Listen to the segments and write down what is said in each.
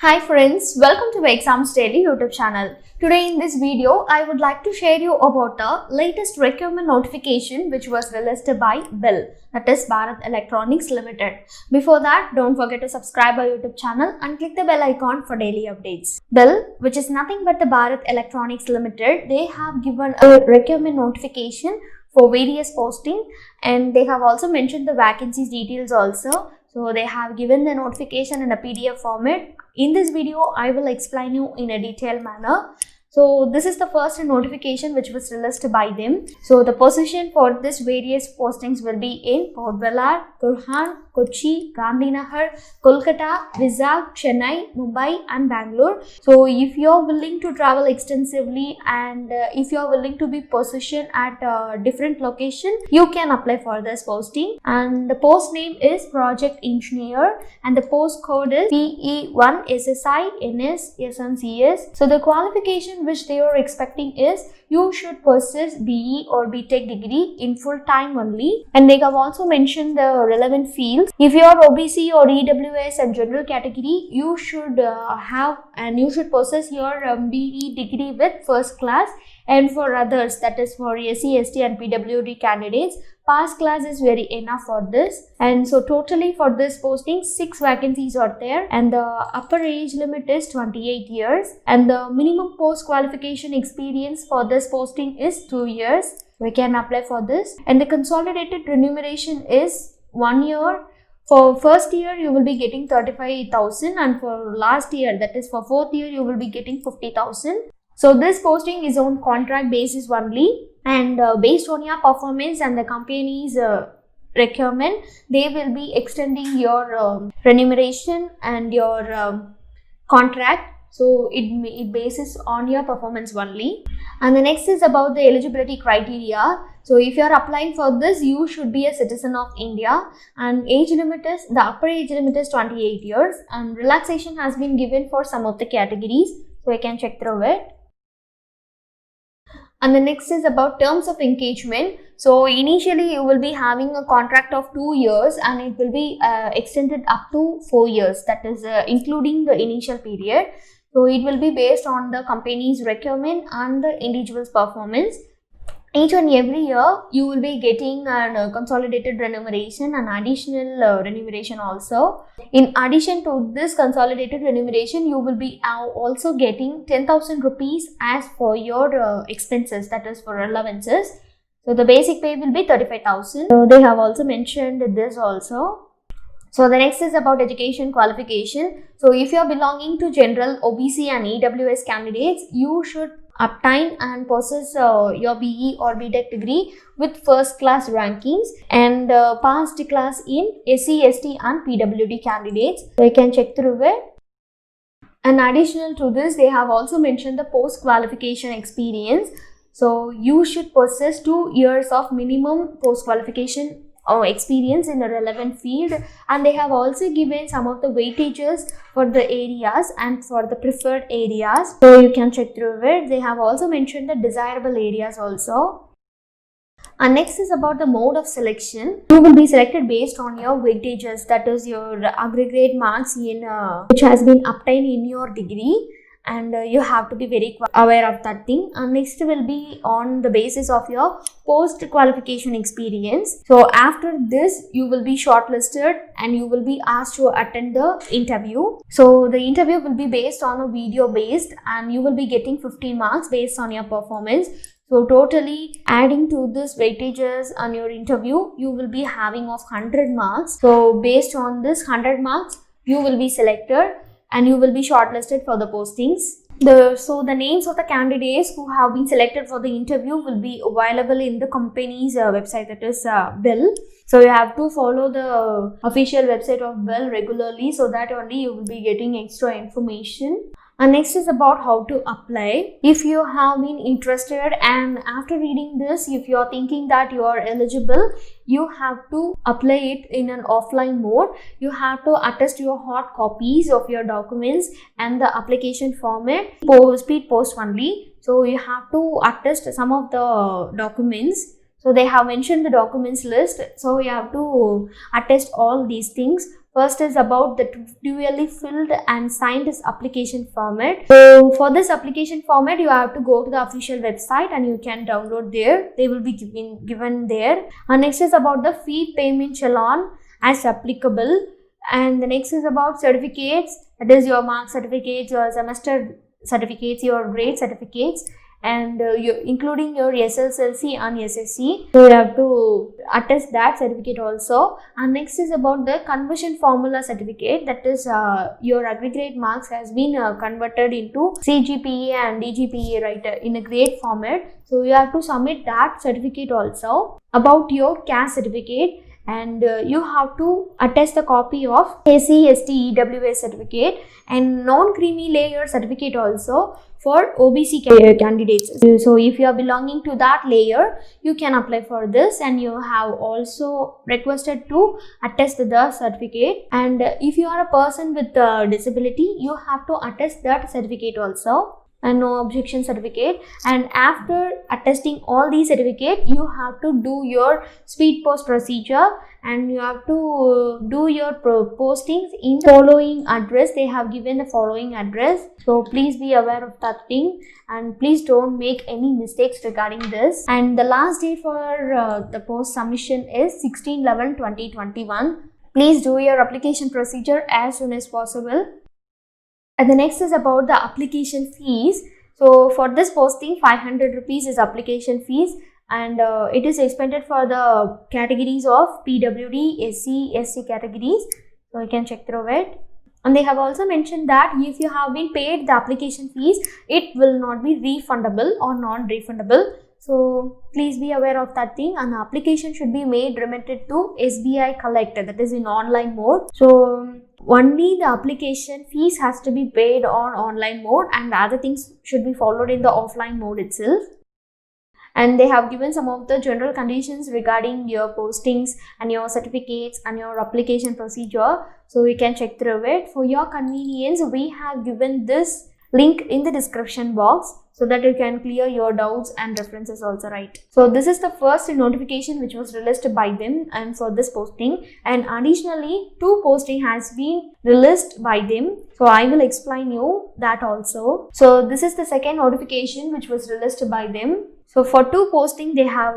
Hi friends, welcome to Exams Daily YouTube channel. Today in this video, I would like to share you about the latest requirement notification which was released by BEL, that is Bharat Electronics Limited. Before that, don't forget to subscribe our YouTube channel and click the bell icon for daily updates. BEL, which is nothing but the Bharat Electronics Limited, they have given a requirement notification for various posting and they have also mentioned the vacancies details also. So they have given the notification in a PDF format. In this video, I will explain you in a detailed manner. So this is the first notification which was released by them. So the position for this various postings will be in Port Vellore, Turhan, Kochi, Gandhinagar, Kolkata, Vizag, Chennai, Mumbai and Bangalore. So if you are willing to travel extensively and if you are willing to be positioned at a different location, you can apply for this posting. And the post name is Project Engineer and the post code is PE1SSI-NS-SMCS. So the qualification which they are expecting is you should possess BE or BTech degree in full time only, and they have also mentioned the relevant fields. If you are OBC or EWS and general category, you should have and you should possess your BE degree with first class, and for others, that is for SC, ST and PWD candidates, pass class is very enough for this. And so totally for this posting 6 vacancies are there and the upper age limit is 28 years and the minimum post qualification experience for this posting is 2 years. We can apply for this and the consolidated remuneration is 1 year. For first year you will be getting 35,000 and for last year, that is for fourth year, you will be getting 50,000. So this posting is on contract basis only and based on your performance and the company's requirement, they will be extending your remuneration and your contract. So it bases on your performance only. And the next is about the eligibility criteria. So if you are applying for this, you should be a citizen of India and age limit is, the upper age limit is 28 years and relaxation has been given for some of the categories. So you can check through it. And the next is about terms of engagement. So initially you will be having a contract of 2 years and it will be extended up to 4 years, that is including the initial period. So it will be based on the company's requirement and the individual's performance. Each and every year you will be getting a consolidated remuneration and additional remuneration also. In addition to this consolidated remuneration, you will be also getting 10,000 rupees as for your expenses, that is for allowances. So the basic pay will be 35,000. So they have also mentioned this also. So the next is about education qualification. So if you are belonging to general, OBC and EWS candidates, you should obtain and possess your BE or BTech degree with first class rankings and passed class in SC, ST and PWD candidates. So you can check through it. And additional to this, they have also mentioned the post qualification experience. So you should possess 2 years of minimum post qualification experience in a relevant field, and they have also given some of the weightages for the areas and for the preferred areas, so you can check through it. They have also mentioned the desirable areas also. And next is about the mode of selection. You will be selected based on your weightages, that is your aggregate marks in which has been obtained in your degree, and you have to be very aware of that thing. And next will be on the basis of your post qualification experience. So after this you will be shortlisted and you will be asked to attend the interview. So the interview will be based on a video based and you will be getting 15 marks based on your performance. So totally adding to this weightages on your interview, you will be having of 100 marks. So based on this 100 marks, you will be selected and you will be shortlisted for the postings. So the names of the candidates who have been selected for the interview will be available in the company's website, that is BEL. So you have to follow the official website of BEL regularly, so that only you will be getting extra information. And next is about how to apply. If you have been interested and after reading this, if you are thinking that you are eligible, you have to apply it in an offline mode. You have to attest your hard copies of your documents and the application format, speed post only. So you have to attest some of the documents. So they have mentioned the documents list. So you have to attest all these things. First is about the duly filled and signed application format. So for this application format, you have to go to the official website and you can download there. They will be given there. And next is about the fee payment challan as applicable. And the next is about certificates, that is your mark certificates, your semester certificates, your grade certificates, and including your SSLC and SSC. So you have to attest that certificate also. And next is about the conversion formula certificate, that is your aggregate marks has been converted into CGPA and DGPA, right, in a grade format. So you have to submit that certificate also. About your caste certificate, and you have to attest a copy of SC, ST, EWS certificate and non-creamy layer certificate also for OBC candidates. So if you are belonging to that layer, you can apply for this, and you have also requested to attest the certificate. And if you are a person with disability, you have to attest that certificate also, and no objection certificate. And after attesting all these certificate, you have to do your speed post procedure, and you have to do your postings in the following address. They have given the following address, so please be aware of that thing, and please don't make any mistakes regarding this. And the last date for the post submission is 16/11/2021. Please do your application procedure as soon as possible. And the next is about the application fees. So for this posting, 500 rupees is application fees, and it is expended for the categories of PWD, SC, SC categories. So you can check through it. And they have also mentioned that if you have been paid the application fees, it will not be refundable or non-refundable. So please be aware of that thing, and the application should be made remitted to SBI Collect, that is in online mode. So only the application fees has to be paid on online mode, and the other things should be followed in the offline mode itself. And they have given some of the general conditions regarding your postings and your certificates and your application procedure. So you can check through it. For your convenience, we have given this link in the description box so that you can clear your doubts and references also, right? So this is the first notification which was released by them and for this posting, and additionally 2 posting has been released by them. So I will explain you that also. So this is the second notification which was released by them. So for 2 posting they have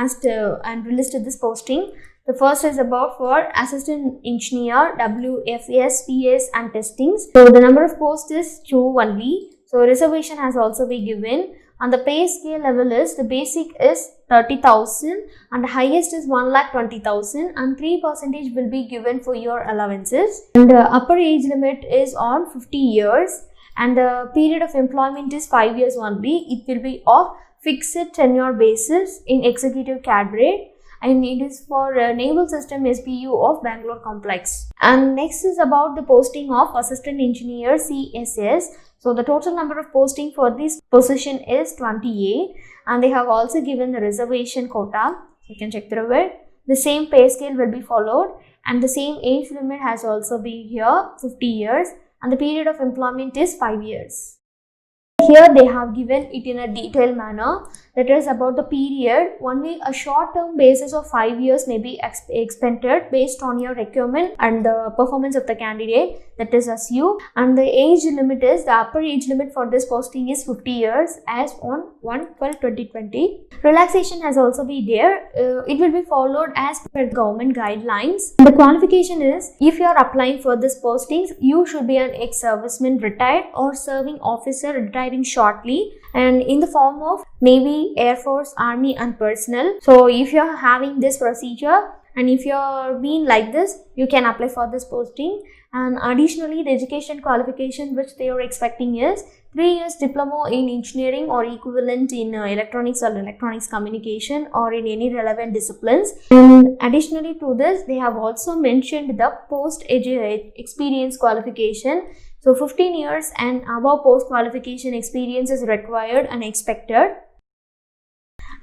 asked and released this posting. The first is about for assistant engineer, WFS, PS and testings. So the number of posts is 2 only. So reservation has also been given, and the pay scale level is, the basic is 30,000 and the highest is 1,20,000, and 3% will be given for your allowances. And the upper age limit is on 50 years, and the period of employment is 5 years only. It will be of fixed tenure basis in executive cadre, and it is for Naval System SBU of Bangalore Complex. And next is about the posting of assistant engineer CSS. So the total number of posting for this position is 28, and they have also given the reservation quota. You can check through it. The same pay scale will be followed, and the same age limit has also been here, 50 years, and the period of employment is 5 years. Here they have given it in a detailed manner, that is about the period. Only a short-term basis of 5 years may be expended based on your requirement and the performance of the candidate, that is SU. And the age limit is, the upper age limit for this posting is 50 years as on 1/12/2020. Relaxation has also been there. It will be followed as per government guidelines. The qualification is, if you are applying for this postings, you should be an ex-serviceman retired or serving officer retiring shortly, and in the form of Navy, Air Force, Army and personnel. So if you are having this procedure and if you are being like this, you can apply for this posting. And additionally, the education qualification which they are expecting is 3 years diploma in engineering or equivalent in electronics or electronics communication or in any relevant disciplines. And additionally to this, they have also mentioned the post experience qualification. So 15 years and above post qualification experience is required and expected.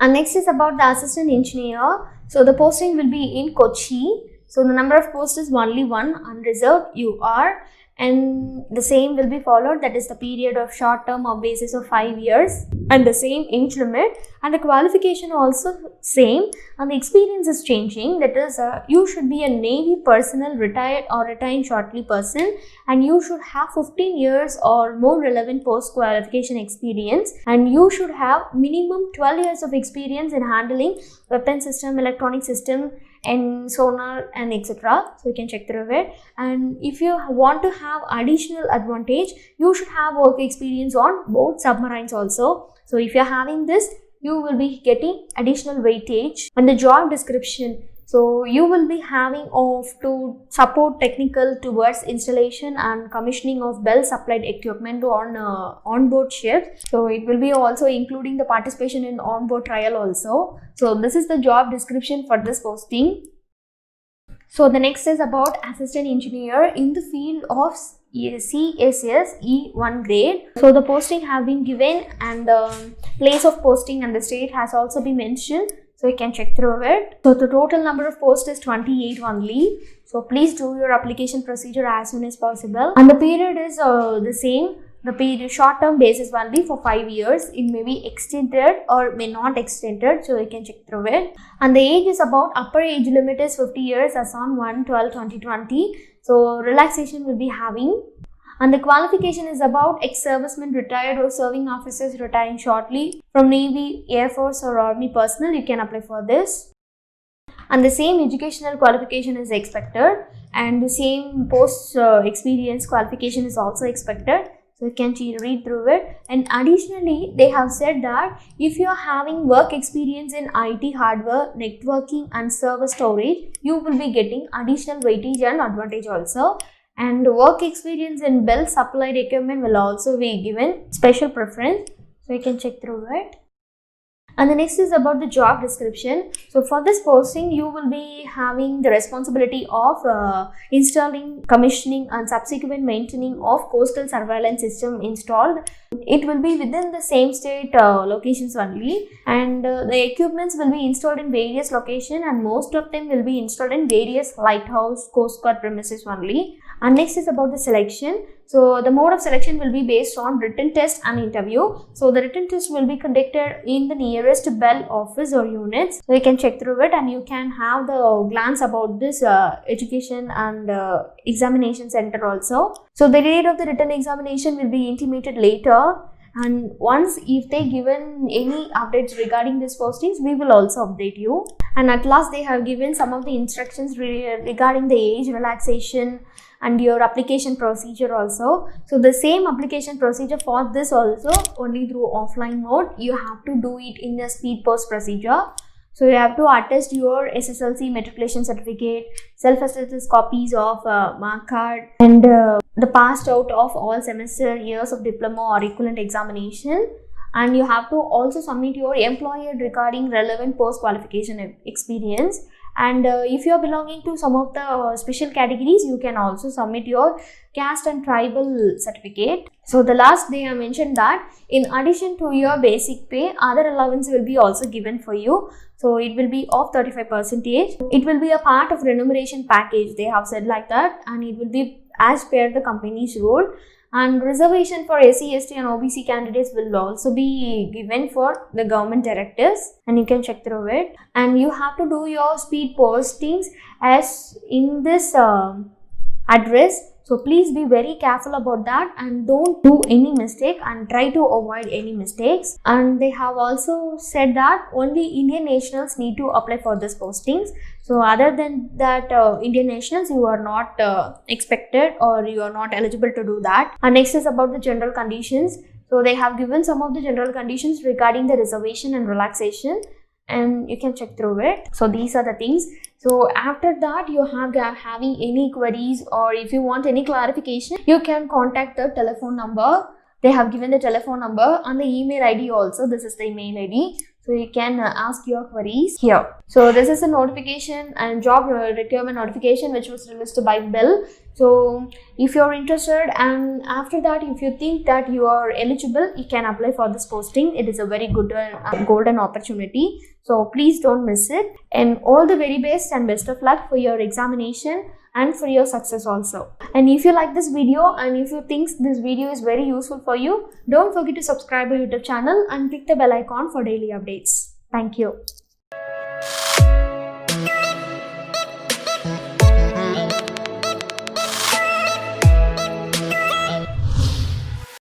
And next is about the assistant engineer. So the posting will be in Kochi. So the number of posts is only 1, unreserved UR, and the same will be followed, that is the period of short term or basis of 5 years, and the same age limit, and the qualification also same, and the experience is changing. That is, you should be a Navy personnel, retired or retiring shortly person, and you should have 15 years or more relevant post qualification experience, and you should have minimum 12 years of experience in handling weapon system, electronic system, and sonar and etc. So you can check through it. And if you want to have additional advantage, you should have work experience on both submarines also. So if you're having this, you will be getting additional weightage. And the job description, so you will be having to support technical towards installation and commissioning of Bell supplied equipment on onboard ships. So it will be also including the participation in onboard trial also. So this is the job description for this posting. So the next is about assistant engineer in the field of CSS E1 grade. So the posting have been given, and the place of posting and the state has also been mentioned. So you can check through it. So the total number of posts is 28 only. So please do your application procedure as soon as possible. And the period is the same. The period short term basis only for 5 years. It may be extended or may not extended. So you can check through it. And the age is about upper age limit is 50 years as on 1/12/2020. So relaxation will be having. And the qualification is about ex-servicemen, retired or serving officers retiring shortly from Navy, Air Force or Army personnel. You can apply for this. And the same educational qualification is expected, and the same post experience qualification is also expected. So you can read through it. And additionally, they have said that if you are having work experience in IT hardware, networking and server storage, you will be getting additional weightage and advantage also. And work experience in Bell supplied equipment will also be given special preference. So you can check through it. And the next is about the job description. So for this posting, you will be having the responsibility of installing, commissioning and subsequent maintaining of coastal surveillance system installed. It will be within the same state locations only, and the equipments will be installed in various locations, and most of them will be installed in various lighthouse, coast guard premises only. And next is about the selection. So the mode of selection will be based on written test and interview. So the written test will be conducted in the nearest Bell office or units. So you can check through it, and you can have the glance about this education and examination center also. So the date of the written examination will be intimated later. And once if they given any updates regarding these postings, we will also update you. And at last, they have given some of the instructions regarding the age relaxation and your application procedure also. So the same application procedure for this also, only through offline mode. You have to do it in a speed post procedure. So you have to attest your SSLC matriculation certificate, self-attested copies of mark card, and the passed out of all semester years of diploma or equivalent examination. And you have to also submit your employer regarding relevant post-qualification experience. And if you are belonging to some of the special categories, you can also submit your caste and tribal certificate. So the last, they have mentioned that in addition to your basic pay, other allowance will be also given for you. So it will be of 35%. It will be a part of remuneration package. They have said like that, and it will be as per the company's rule. And reservation for SC, ST and OBC candidates will also be given for the government directives, and you can check through it. And you have to do your speed postings as in this address. So please be very careful about that, and don't do any mistake, and try to avoid any mistakes. And they have also said that only Indian nationals need to apply for this postings. So other than that, Indian nationals, you are not expected, or you are not eligible to do that. And next is about the general conditions. So they have given some of the general conditions regarding the reservation and relaxation, and you can check through it. So these are the things. So after that, you have having any queries, or if you want any clarification, you can contact the telephone number. They have given the telephone number and the email ID also. This is the email ID. So you can ask your queries here. So this is a notification and job requirement notification which was released by Bell So if you're interested, and after that if you think that you are eligible, you can apply for this posting. It is a very good golden opportunity, so please don't miss it. And all the very best and best of luck for your examination and for your success also. And if you like this video and if you think this video is very useful for you, don't forget to subscribe our YouTube channel and click the bell icon for daily updates. Thank you.